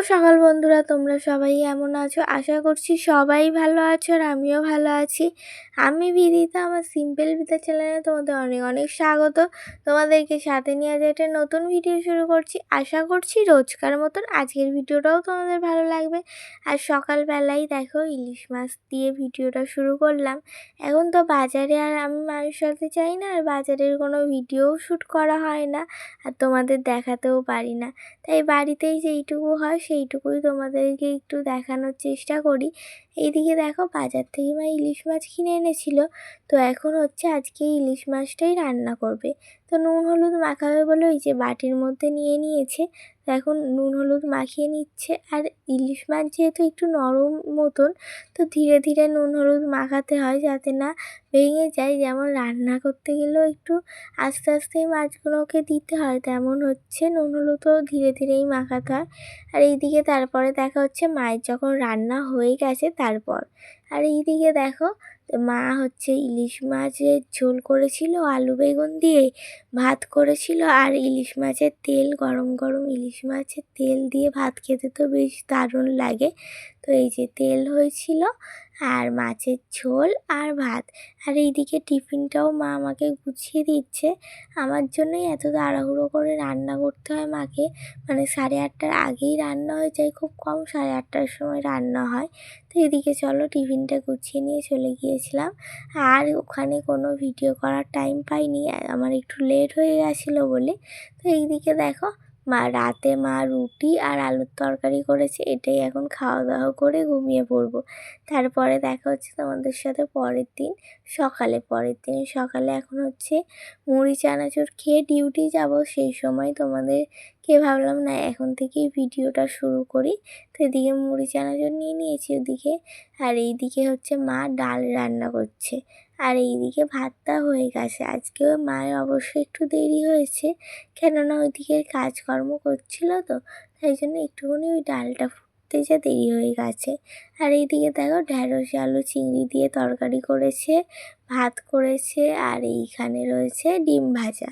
সকাল বন্ধুরা, তোমরা সবাই কেমন আছো? আশা করছি সবাই ভালো আছো আর আমিও ভালো আছি। আমি বিদিতা, আমার সিম্পল বিতা চ্যানেলে তোমাদের অনেক অনেক স্বাগত। তোমাদেরকে সাথে নিয়ে আজ একটা নতুন ভিডিও শুরু করছি। আশা করছি রোজকার মতন আজকের ভিডিওটাও তোমাদের ভালো লাগবে। আর সকালবেলায় দেখো ইলিশ মাছ দিয়ে ভিডিওটা শুরু করলাম। এখন তো বাজারে আর আমি মানুষ সাথে চাই না, আর বাজারের কোনো ভিডিও শ্যুট করা হয় না, আর তোমাদের দেখাতেও পারি না। তাই বাড়িতেই যেইটুকু হয় সেইটুকুই তোমাদেরকে একটু দেখানোর চেষ্টা করি। এইদিকে দেখো বাজার থেকে মা ইলিশ মাছ কিনে এনেছিল, তো এখন হচ্ছে আজকে ইলিশ মাছটাই রান্না করবে। তো নুন হলুদ মাখাবে বলে ওই যে বাটির মধ্যে নিয়ে নিয়েছে। তো এখন নুন হলুদ মাখিয়ে নিচ্ছে। আর ইলিশ মাছ যেহেতু একটু নরম মতন, তো ধীরে ধীরে নুন হলুদ মাখাতে হয় যাতে না ভেঙে যায়। যেমন রান্না করতে গেলেও একটু আস্তে আস্তেই মাছগুলোকে দিতে হয়, তেমন হচ্ছে নুন হলুদও ধীরে ধীরেই মাখাতে হয়। আর এইদিকে তারপরে দেখা হচ্ছে মায়ের যখন রান্না হয়ে গেছে তারপর। আর এইদিকে দেখো মা হচ্ছে ইলিশ মাছের ঝোল করেছিল আলু বেগুন দিয়ে, ভাত করেছিল। আর ইলিশ মাছের তেল, গরম গরম ইলিশ মাছের তেল দিয়ে ভাত খেতে তো বেশ দারুণ লাগে। তো এই যে তেল হয়েছিল, আর মাছের ঝোল আর ভাত। আর এইদিকে টিফিনটাও মা আমাকে গুছিয়ে দিচ্ছে। আমার জন্যই এত তাড়াহুড়ো করে রান্না করতে হয় মাকে, মানে 8:30টার আগেই রান্না হয়ে যায়, খুব কম 8:30টার সময় রান্না হয়। তো এদিকে চলো টিফিনটা গুছিয়ে নিয়ে চলে গিয়েছিলাম। আর ওখানে কোনো ভিডিও করার টাইম পাইনি, আমার একটু লেট হয়ে গেছিলো বলে। তো এইদিকে দেখো রাতে মা রুটি আর আলুর তরকারি করেছে, এটাই এখন খাওয়া দাওয়া করে ঘুমিয়ে পড়বো। তারপরে দেখা হচ্ছে তোমাদের সাথে পরের দিন সকালে এখন হচ্ছে মুড়ি চানাচুর খেয়ে ডিউটি যাব। সেই সময় তোমাদেরকে ভাবলাম না এখন থেকেই ভিডিওটা শুরু করি। তো এদিকে মুড়ি চানাচুর নিয়ে নিয়েছি ওদিকে। আর এইদিকে হচ্ছে মা ডাল রান্না করছে, আর এইদিকে ভাতটা হয়ে গেছে। আজকেও মায়ের অবশ্যই একটু দেরি হয়েছে, কেননা ওইদিকে কাজকর্ম করছিল, তো তাই জন্য একটুখানি ওই ডালটা ফুটতে যা দেরি হয়ে গেছে। আর এইদিকে দেখো ঢ্যাঁড়স আলু চিংড়ি দিয়ে তরকারি করেছে, ভাত করেছে, আর এইখানে রয়েছে ডিম ভাজা।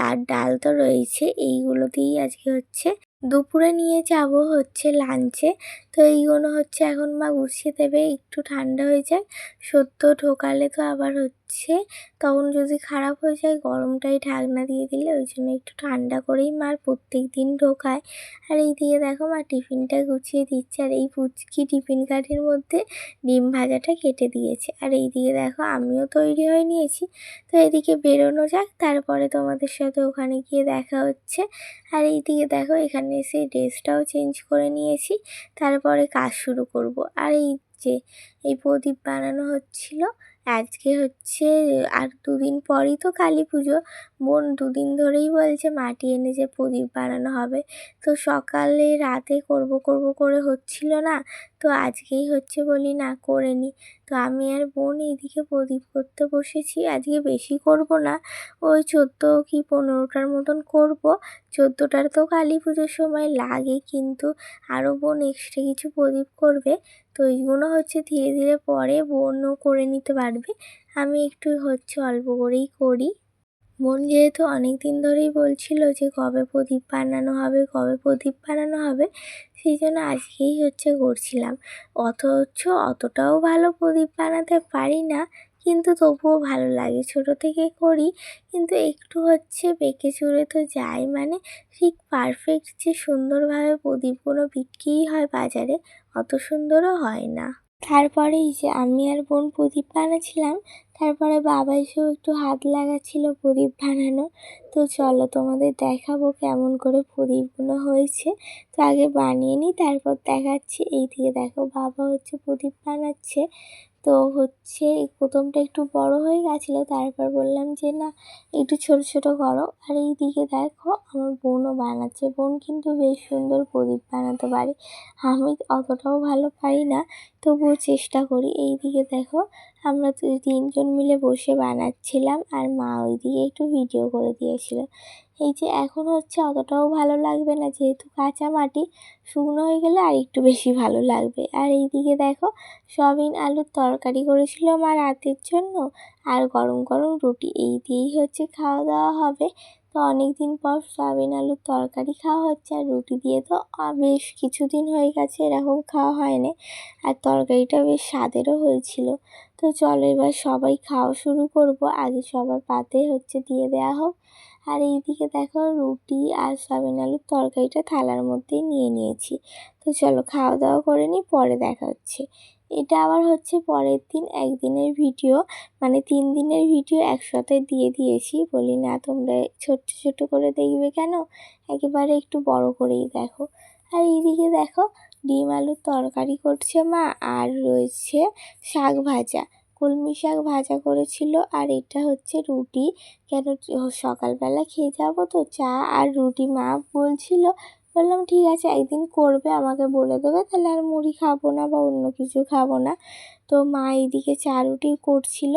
আর ডাল তো রয়েছে। এইগুলো দিয়েই আজকে হচ্ছে দুপুরে নিয়ে যাব হচ্ছে লাঞ্চে। তো এইগুলো হচ্ছে এখন মা গুছিয়ে দেবে, একটু ঠান্ডা হয়ে যায়। সদ্য ঢোকালে তো আবার হচ্ছে তখন যদি খারাপ হয়ে যায়, গরমটাই ঢাকনা দিয়ে দিলে, ওই জন্য একটু ঠান্ডা করেই মার প্রত্যেক দিন ঢোকায়। আর এইদিকে দেখো মা টিফিনটা গুছিয়ে দিচ্ছে, আর এই পুচকি টিফিন কাঠির মধ্যে ডিম ভাজাটা কেটে দিয়েছে। আর এইদিকে দেখো আমিও তৈরি হয়ে নিয়েছি। তো এদিকে বেরোনো যাক, তারপরে তোমাদের সাথে ওখানে গিয়ে দেখা হচ্ছে। আর এইদিকে দেখো এখানে এসে ড্রেসটাও চেঞ্জ করে নিয়েছি, তারপরে কাজ শুরু করব। আর এই যে এই প্রদীপ বানানো হচ্ছিল, আজকে হচ্ছে আর 2 দিন পরই তো কালী পুজো। বোন 2 দিন ধরেই বলছে মাটি এনে যে প্রদীপ বানানো হবে, তো সকালে রাতে করব করব করে হচ্ছিল না। তো আজকেই হচ্ছে বলি না করে নি। তো আমি আর বোন এইদিকে প্রদীপ করতে বসেছি। আজকে বেশি করব না, ওই 14 কি 15টার মতন করব। 14টার তো কালী পুজোর সময় লাগে, কিন্তু আরও বোন এক্সট্রা কিছু প্রদীপ করবে। তো এইগুলো হচ্ছে ধীরে ধীরে পরে বোনও করে নিতে পারবে, আমি একটু হচ্ছে অল্প করেই করি। বোন যেহেতু অনেক দিন ধরেই বলছিল যে কবে প্রদীপ বানানো হবে, কবে প্রদীপ বানানো হবে, সেই জন্য আজকেই হচ্ছে করছিলাম। অথচ অতটাও ভালো প্রদীপ বানাতে পারি না, কিন্তু তবুও ভালো লাগে, ছোট থেকে করি। কিন্তু একটু হচ্ছে বেঁকে চুরে তো যায়, মানে ঠিক পারফেক্ট যে সুন্দরভাবে প্রদীপগুলো বিক্রিই হয় বাজারে, অত সুন্দরও হয় না। তারপরে এই যে আমি আর বোন প্রদীপ বানাচ্ছিলাম, তারপরে বাবা এসেও একটু হাত লাগাচ্ছিল প্রদীপ বানানো। তো চলো তোমাদের দেখাবো কেমন করে প্রদীপগুলো হয়েছে। তো আগে বানিয়ে নিই, তারপর দেখাচ্ছি। এইদিকে দেখো বাবা হচ্ছে প্রদীপ বানাচ্ছে। তো হচ্ছে প্রথমটা একটু বড় হয়ে গেছিলো, তারপর বললাম যে না একটু ছোট ছোট করো। আর এইদিকে দেখো আমার বোনও বানাচ্ছে। বোন কিন্তু বেশ সুন্দর প্রদীপ বানাতে পারে, আমি অতটাও ভালো পারি না, তবুও চেষ্টা করি। এইদিকে দেখো আমরা 3জন মিলে বসে বানাচ্ছিলাম, আর মা ওইদিকে একটু ভিডিও করে দিয়েছিল। এই যে এখন হচ্ছে অতটাও ভালো লাগবে না, যেহেতু কাঁচা মাটি, শুকনো হয়ে গেলে আর একটু বেশি ভালো লাগবে। আর এইদিকে দেখো সয়াবিন আলুর তরকারি করেছিল মা রাতের জন্য, আর গরম গরম রুটি, এই দিয়েই হচ্ছে খাওয়া দাওয়া হবে। তো অনেক দিন পর সয়াবিন আলুর তরকারি খাওয়া হচ্ছে, আর রুটি দিয়ে তো বেশ কিছুদিন হয়ে গেছে এরকম খাওয়া হয়নি। আর তরকারিটা বেশ স্বাদেরও হয়েছিল। তো চলো এবার সবাই খাওয়া শুরু করব। আগে সবার পাতে দিয়ে দেওয়া হোক। আর এইদিকে দেখো রুটি আর সয়াবিন আলুর তরকারিটা থালার মধ্যেই নিয়ে নিয়েছি। তো চলো খাওয়া দাওয়া করে নিই, পরে দেখা হচ্ছে। এটা আবার পরের দিন একদিনের ভিডিও, মানে 3 দিনের ভিডিও একসাথে দিয়ে দিয়েছি। বলি না তোমরা ছোট্ট ছোট করে দেখবে কেন, একেবারে একটু বড় করেই দেখো। আর এইদিকে দেখো ডিম আলুর তরকারি করছে মা, আর রয়েছে শাক ভাজা, কলমি শাক ভাজা করেছিল। আর এটা রুটি, কেন সকালবেলা খেয়ে যাবো তো চা আর রুটি। মা বলছিল, বললাম ঠিক আছে একদিন করবে আমাকে বলে দেবে, তাহলে আর মুড়ি খাবো না বা অন্য কিছু খাবো না। তো মা এইদিকে চা রুটি করছিল।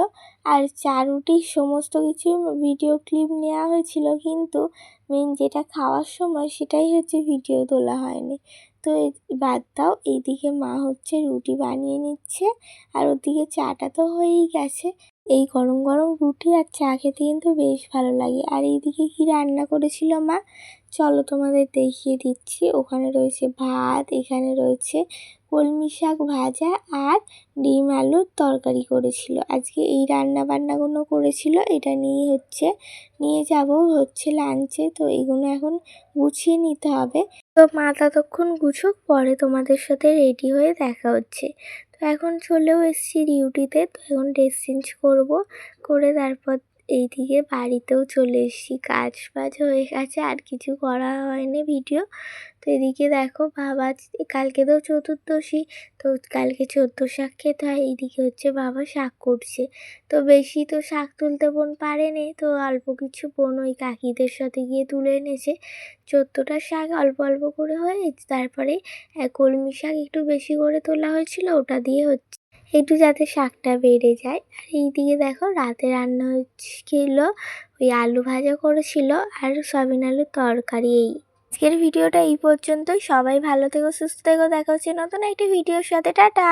আর চা রুটির সমস্ত কিছু ভিডিও ক্লিপ নেওয়া হয়েছিল, কিন্তু মেন যেটা খাওয়ার সময় সেটাই ভিডিও তোলা হয়নি। তো বাদ দাও। এইদিকে মা রুটি বানিয়ে নিচ্ছে, আর ওদিকে চাটা তো হয়েই গেছে। এই গরম গরম রুটি আর চা খেতে কিন্তু বেশ ভালো লাগে। আর এইদিকে কি রান্না করেছিল মা, চলো তোমাদের দেখিয়ে দিচ্ছি। ওখানে রয়েছে ভাত, এখানে রয়েছে কলমি শাক ভাজা, আর ডিম আলুর তরকারি করেছিল। আজকে এই রান্না বান্নাগুলো করেছিল, এটা নিয়ে যাব লাঞ্চে। তো এগুলো এখন গুছিয়ে নিতে হবে। তো মা ততক্ষণ গুছুক, পরে তোমাদের সাথে রেডি হয়ে দেখা হচ্ছে। তো এখন চলেও এসেছি ডিউটিতে। তো এখন ড্রেস চেঞ্জ করবো, করে তারপর এইদিকে বাড়িতেও চলে এসেছি। কাজ বাজ হয়ে গেছে, আর কিছু করা হয়নি ভিডিও। তো এদিকে দেখো বাবা, কালকে তো চতুর্দশী, তো কালকে 14 শাক খেতে হয়। এইদিকে বাবা শাক করছে। তো বেশি তো শাক তুলতে বোন পারেনি, তো অল্প কিছু বোন ওই কাকিদের সাথে গিয়ে তুলে এনেছে। 14টা শাক অল্প অল্প করে হয়েছে। তারপরে কলমি শাক একটু বেশি করে তোলা হয়েছিল, ওটা দিয়ে একটু যাতে শাকটা বেড়ে যায়। আর এইদিকে দেখো রাতে রান্না হচ্ছিল, ওই আলু ভাজা করেছিল আর সয়াবিন আলুর তরকারি। আজকের ভিডিওটা এই পর্যন্তই। সবাই ভালো থেকো, সুস্থ থেকো, দেখা হচ্ছে নতুন একটি ভিডিওর সাথে। টাটা।